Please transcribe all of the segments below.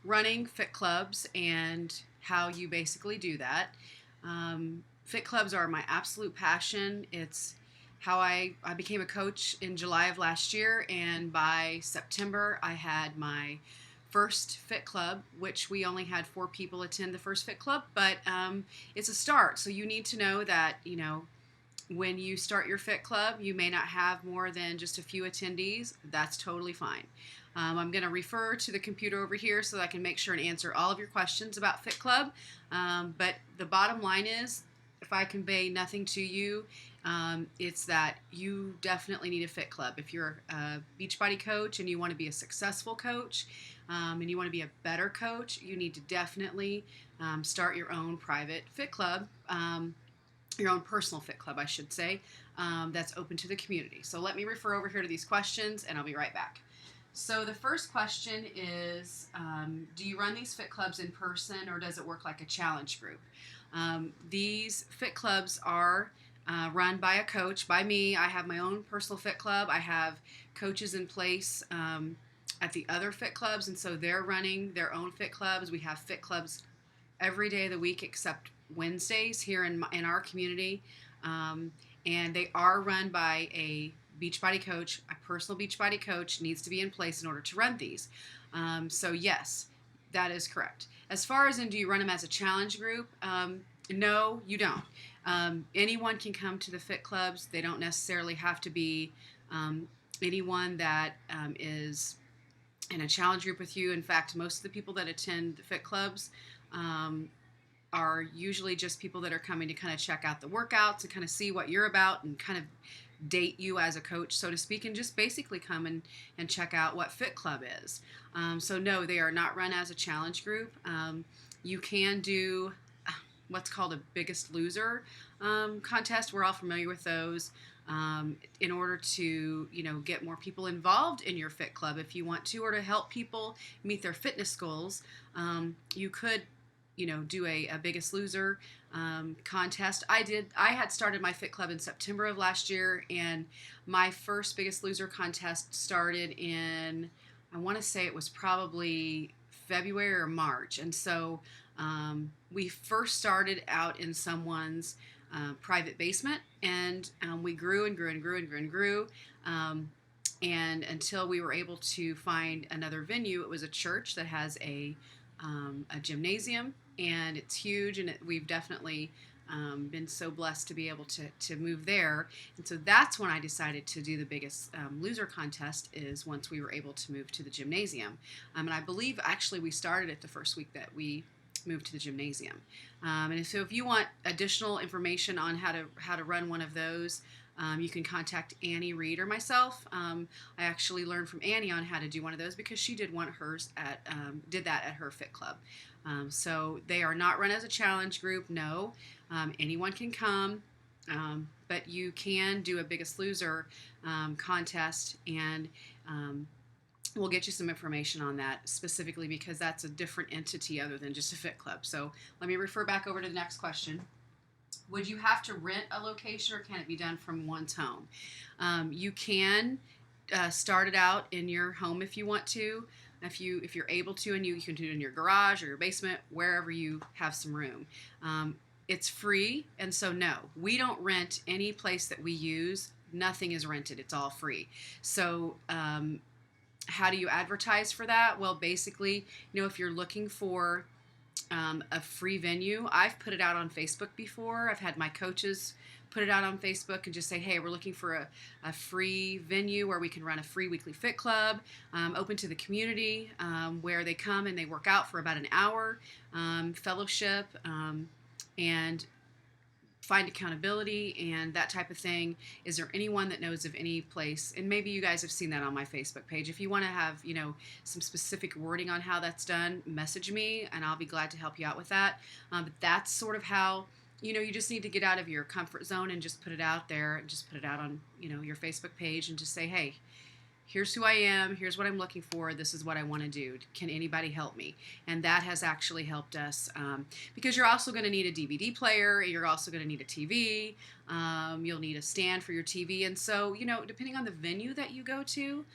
running fit clubs and how you basically do that. Fit clubs are my absolute passion. It's how I became a coach in July of last year, and by September, I had my first fit club, which we only had 4 people attend the first fit club, but it's a start. So you need to know that, when you start your fit club, you may not have more than just a few attendees. That's totally fine. I'm going to refer to the computer over here so that I can make sure and answer all of your questions about Fit Club. But the bottom line is, if I convey nothing to you, it's that you definitely need a Fit Club. If you're a Beachbody coach and you want to be a successful coach, and you want to be a better coach, you need to definitely start your own private Fit Club. Your own personal fit club, I should say, that's open to the community. So let me refer over here to these questions, and I'll be right back. So the first question is, do you run these fit clubs in person, or does it work like a challenge group? These fit clubs are run by a coach, by me. I have my own personal fit club. I have coaches in place at the other fit clubs, and so they're running their own fit clubs. We have fit clubs every day of the week except Wednesdays here in our community, and they are run by a Beachbody coach. A personal Beachbody coach needs to be in place in order to run these. So yes, that is correct. As far as do you run them as a challenge group? No, you don't. Anyone can come to the fit clubs. They don't necessarily have to be anyone that is in a challenge group with you. In fact, most of the people that attend the fit clubs are usually just people that are coming to kind of check out the workouts and kind of see what you're about and kind of date you as a coach, so to speak, and just basically come and check out what Fit Club is. So no, they are not run as a challenge group. You can do what's called a Biggest Loser contest. We're all familiar with those. In order to, get more people involved in your Fit Club, if you want to, or to help people meet their fitness goals, you could do a Biggest Loser contest. I had started my Fit Club in September of last year, and my first Biggest Loser contest started in, I want to say it was probably February or March. And so we first started out in someone's private basement, and we grew and grew and grew and grew and grew. And until we were able to find another venue. It was a church that has a gymnasium, and it's huge, and we've definitely been so blessed to be able to move there. And so that's when I decided to do the Biggest Loser contest, is once we were able to move to the gymnasium. And I believe actually we started it the first week that we moved to the gymnasium. And so if you want additional information on how to run one of those, you can contact Annie Reed or myself. I actually learned from Annie on how to do one of those because she did did that at her Fit Club. So they are not run as a challenge group. No, anyone can come, but you can do a Biggest Loser contest, and we'll get you some information on that specifically because that's a different entity other than just a Fit Club. So let me refer back over to the next question. Would you have to rent a location, or can it be done from one's home? You can start it out in your home if you want to. If you're able to, and you can do it in your garage or your basement, wherever you have some room. It's free, and so no, we don't rent any place that we use. Nothing is rented. It's all free. So how do you advertise for that? Well, basically, if you're looking for a free venue, I've put it out on Facebook before. I've had my coaches put it out on Facebook and just say, hey, we're looking for a free venue where we can run a free weekly fit club, open to the community, where they come and they work out for about an hour, fellowship, and find accountability and that type of thing. Is there anyone that knows of any place? And maybe you guys have seen that on my Facebook page. If you want to have, some specific wording on how that's done, message me and I'll be glad to help you out with that. But that's sort of how, you just need to get out of your comfort zone and just put it out there and just put it out on, your Facebook page and just say, hey, here's who I am, here's what I'm looking for, this is what I want to do. Can anybody help me? And that has actually helped us, because you're also going to need a DVD player, you're also going to need a TV, you'll need a stand for your TV. And so, depending on the venue that you go to,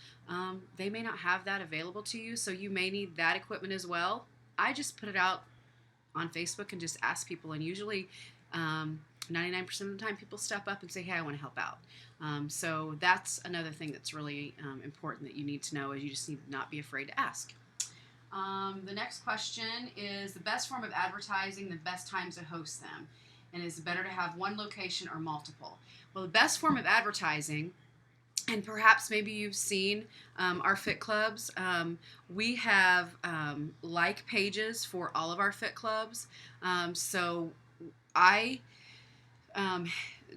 they may not have that available to you, so you may need that equipment as well. I just put it out on Facebook and just ask people, and usually 99% of the time people step up and say, hey, I want to help out. So that's another thing that's really important that you need to know, is you just need to not be afraid to ask. The next question is the best form of advertising, the best times to host them, and is it better to have one location or multiple? Well, the best form of advertising, and perhaps maybe you've seen our fit clubs. We have like pages for all of our fit clubs. So I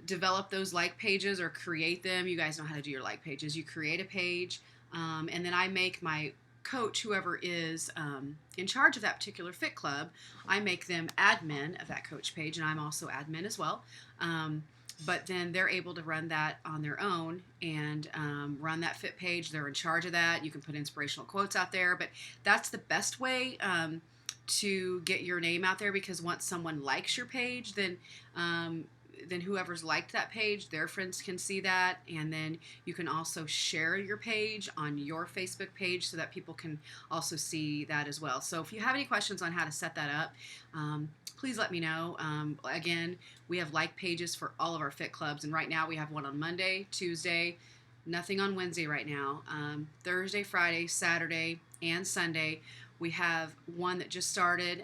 develop those like pages or create them. You guys know how to do your like pages. You create a page, and then I make my coach, whoever is in charge of that particular fit club, I make them admin of that coach page, and I'm also admin as well. But then they're able to run that on their own and run that fit page. They're in charge of that. You can put inspirational quotes out there, but that's the best way to get your name out there, because once someone likes your page, then whoever's liked that page, their friends can see that, and then you can also share your page on your Facebook page so that people can also see that as well. So if you have any questions on how to set that up, please let me know. Again, we have like pages for all of our fit clubs, and right now we have one on Monday, Tuesday, nothing on Wednesday right now. Thursday, Friday, Saturday, and Sunday. We have one that just started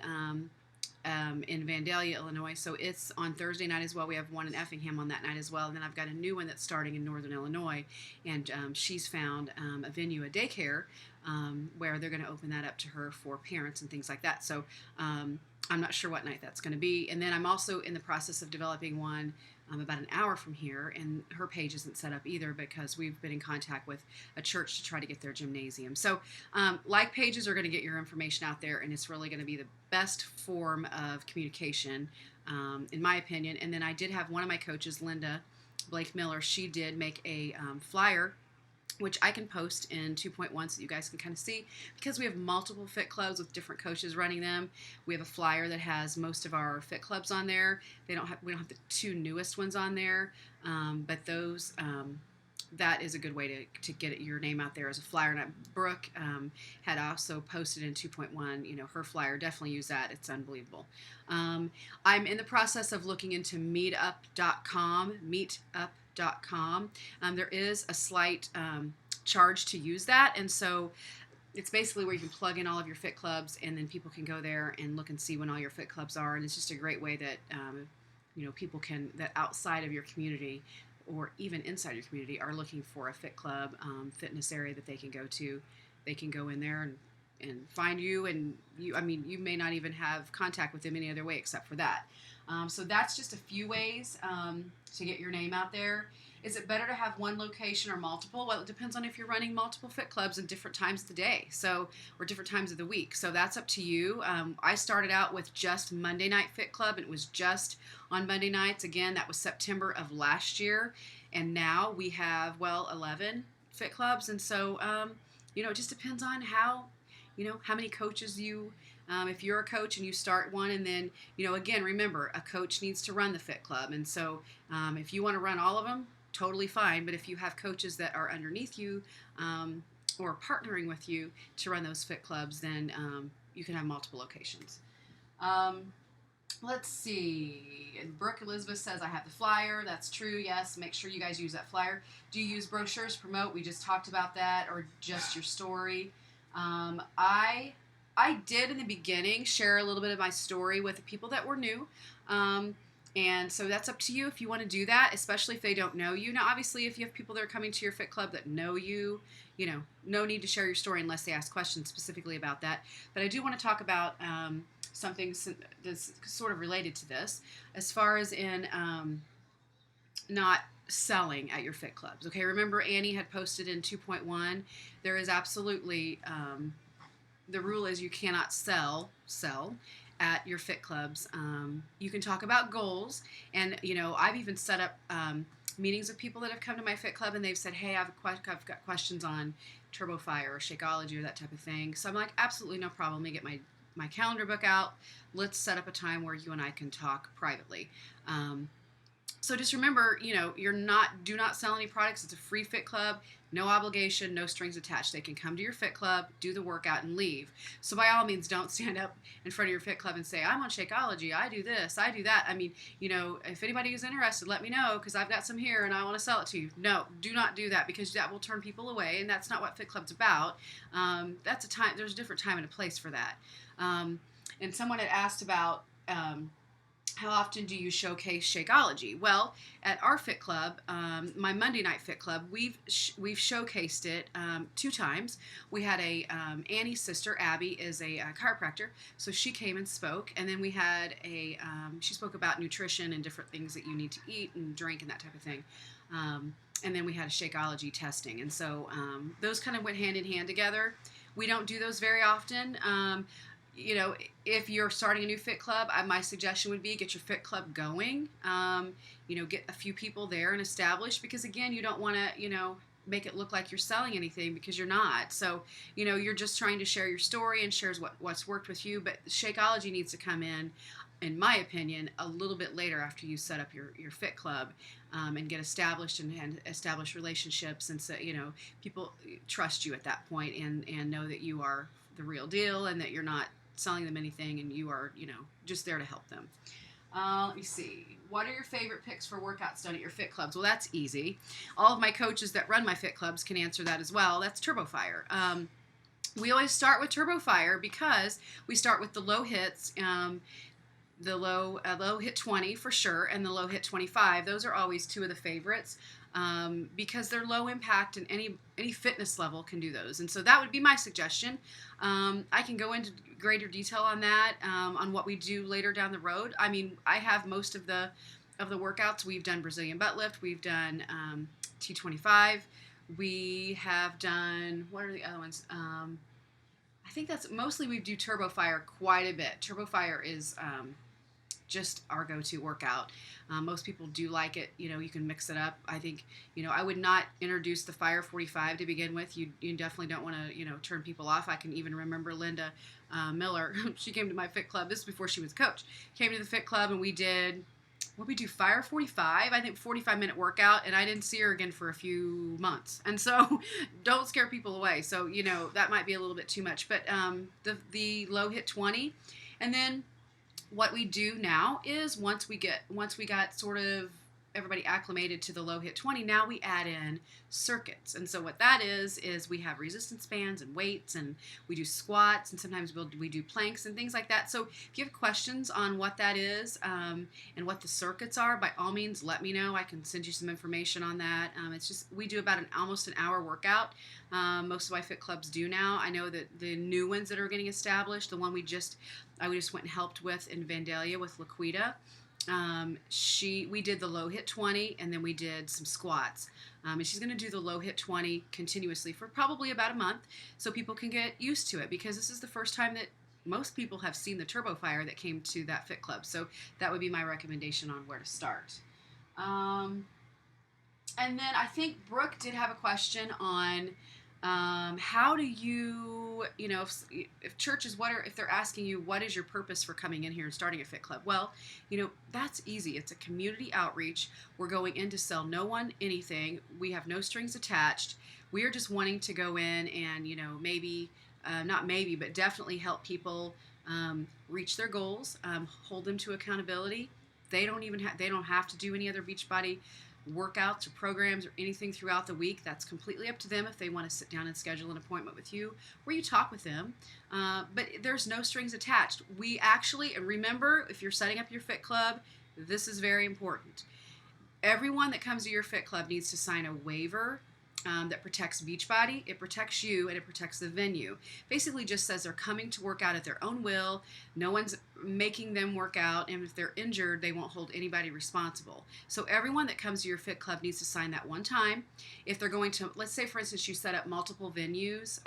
in Vandalia, Illinois, so it's on Thursday night as well. We have one in Effingham on that night as well, and then I've got a new one that's starting in Northern Illinois, and she's found a venue, a daycare, where they're going to open that up to her for parents and things like that. So I'm not sure what night that's going to be. And then I'm also in the process of developing one about an hour from here, and her page isn't set up either because we've been in contact with a church to try to get their gymnasium. So like pages are going to get your information out there, and it's really going to be the best form of communication, in my opinion. And then I did have one of my coaches, Linda Blake Miller, she did make a flyer, which I can post in 2.1 so you guys can kind of see, because we have multiple fit clubs with different coaches running them. We have a flyer that has most of our fit clubs on there. We don't have the two newest ones on there, but those that is a good way to get your name out there as a flyer. And Brooke had also posted in 2.1, her flyer. Definitely use that. It's unbelievable. I'm in the process of looking into meetup.com. There is a slight charge to use that, and so it's basically where you can plug in all of your fit clubs, and then people can go there and look and see when all your fit clubs are. And it's just a great way that people can, that outside of your community or even inside your community, are looking for a fit club, fitness area that they can go to. They can go in there and find you, and you may not even have contact with them any other way except for that. So that's just a few ways to get your name out there. Is it better to have one location or multiple? Well, it depends on if you're running multiple fit clubs at different times of the day, or different times of the week. So that's up to you. I started out with just Monday Night Fit Club, and it was just on Monday nights. Again, that was September of last year, and now we have 11 fit clubs. And so it just depends on how many coaches you. If you're a coach and you start one, and then, again, remember, a coach needs to run the fit club. And so if you want to run all of them, totally fine. But if you have coaches that are underneath you or partnering with you to run those fit clubs, then you can have multiple locations. Let's see. Brooke Elizabeth says, I have the flyer. That's true. Yes. Make sure you guys use that flyer. Do you use brochures to promote? We just talked about that, or just your story. I did in the beginning share a little bit of my story with the people that were new. And so that's up to you if you want to do that, especially if they don't know you. Now, obviously, if you have people that are coming to your fit club that know you, no need to share your story unless they ask questions specifically about that. But I do want to talk about something that's sort of related to this, as far as in not selling at your fit clubs. Okay, remember Annie had posted in 2.1, there is absolutely... the rule is you cannot sell at your fit clubs. You can talk about goals, and I've even set up meetings with people that have come to my Fit Club and they've said, hey, I've got questions on Turbo Fire or Shakeology or that type of thing. So I'm like, absolutely no problem. Let me get my calendar book out. Let's set up a time where you and I can talk privately. So just remember, do not sell any products. It's a free Fit Club, no obligation, no strings attached. They can come to your Fit Club, do the workout, and leave. So by all means, don't stand up in front of your Fit Club and say, I'm on Shakeology, I do this, I do that. I mean, if anybody is interested, let me know because I've got some here and I want to sell it to you. No, do not do that because that will turn people away, and that's not what Fit Club's about. That's a time. There's a different time and a place for that. And someone had asked about how often do you showcase Shakeology? Well, at our Fit Club, my Monday night Fit Club, we've showcased it 2 times. We had Annie's sister, Abby, is a chiropractor, so she came and spoke, and then we had she spoke about nutrition and different things that you need to eat and drink and that type of thing. And then we had a Shakeology testing, and so those kind of went hand in hand together. We don't do those very often. If you're starting a new Fit Club, my suggestion would be get your Fit Club going. Get a few people there and established because, again, you don't want to, make it look like you're selling anything because you're not. So, you're just trying to share your story and shares what's worked with you. But Shakeology needs to come in my opinion, a little bit later after you set up your Fit Club and get established and establish relationships. And so, people trust you at that point and know that you are the real deal and that you're not selling them anything and you are, just there to help them. Let me see. What are your favorite picks for workouts done at your Fit Clubs? Well, that's easy. All of my coaches that run my Fit Clubs can answer that as well. That's Turbo Fire. We always start with Turbo Fire because we start with the low hits, the low hit 20 for sure, and the low hit 25. Those are always 2 of the favorites because they're low impact and any fitness level can do those. And so that would be my suggestion. I can go into greater detail on that, on what we do later down the road. I mean, I have most of the workouts. We've done Brazilian butt lift. We've done T25. We have done, what are the other ones? I think that's mostly we do Turbo Fire quite a bit. Turbo Fire is just our go-to workout. Most people do like it. You can mix it up. I think, I would not introduce the Fire 45 to begin with. You definitely don't want to, turn people off. I can even remember Linda Miller. She came to my Fit Club. This is before she was a coach. Came to the Fit Club and we did, Fire 45, I think 45-minute workout, and I didn't see her again for a few months. And so don't scare people away. So, that might be a little bit too much. But the low hit 20, and then what we do now is once we got sort of everybody acclimated to the low hit 20, now we add in circuits. And so what that is we have resistance bands and weights, and we do squats, and sometimes we do planks and things like that. So if you have questions on what that is and what the circuits are, by all means let me know. I can send you some information on that. It's just we do about almost an hour workout. Most of my Fit Clubs do now. I know that the new ones that are getting established, the one I just went and helped with in Vandalia with Laquita. We did the low hit 20 and then we did some squats. And she's going to do the low hit 20 continuously for probably about a month so people can get used to it, because this is the first time that most people have seen the Turbo Fire that came to that Fit Club. So that would be my recommendation on where to start. And then I think Brooke did have a question on how do you, if churches, if they're asking you, what is your purpose for coming in here and starting a Fit Club? Well, that's easy. It's a community outreach. We're going in to sell no one anything. We have no strings attached. We are just wanting to go in and, but definitely help people reach their goals, hold them to accountability. They don't have to do any other Beachbody workouts or programs or anything throughout the week. That's completely up to them if they want to sit down and schedule an appointment with you where you talk with them. But there's no strings attached. We actually, and remember, if you're setting up your Fit Club, this is very important. Everyone that comes to your Fit Club needs to sign a waiver that protects Beachbody. It protects you and it protects the venue. Basically just says they're coming to work out at their own will. No one's making them work out, and if they're injured, they won't hold anybody responsible. So everyone that comes to your Fit Club needs to sign that one time. If they're going to, let's say for instance you set up multiple venues,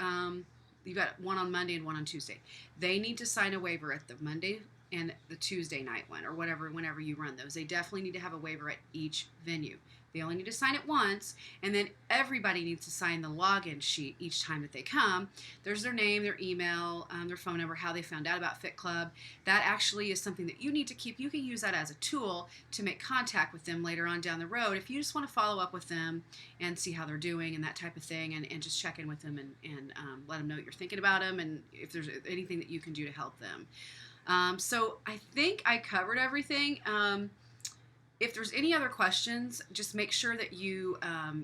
you've got one on Monday and one on Tuesday. They need to sign a waiver at the Monday and the Tuesday night one, or whatever, whenever you run those. They definitely need to have a waiver at each venue. They only need to sign it once, and then everybody needs to sign the login sheet each time that they come. There's their name, their email, their phone number, how they found out about Fit Club. That actually is something that you need to keep. You can use that as a tool to make contact with them later on down the road if you just want to follow up with them and see how they're doing and that type of thing, and just check in with them and let them know what you're thinking about them and if there's anything that you can do to help them. So I think I covered everything. If there's any other questions, just make sure that you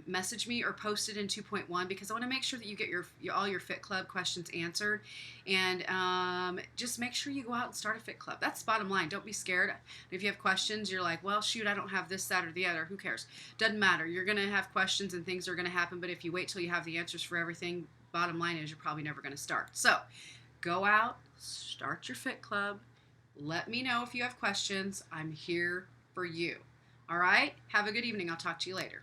message me or post it in 2.1, because I want to make sure that you get all your Fit Club questions answered. And just make sure you go out and start a Fit Club. That's the bottom line. Don't be scared. If you have questions, you're like, well, shoot, I don't have this, that, or the other. Who cares? Doesn't matter. You're going to have questions and things are going to happen. But if you wait till you have the answers for everything, bottom line is you're probably never going to start. So go out, start your Fit Club. Let me know if you have questions. I'm here for you. All right? Have a good evening. I'll talk to you later.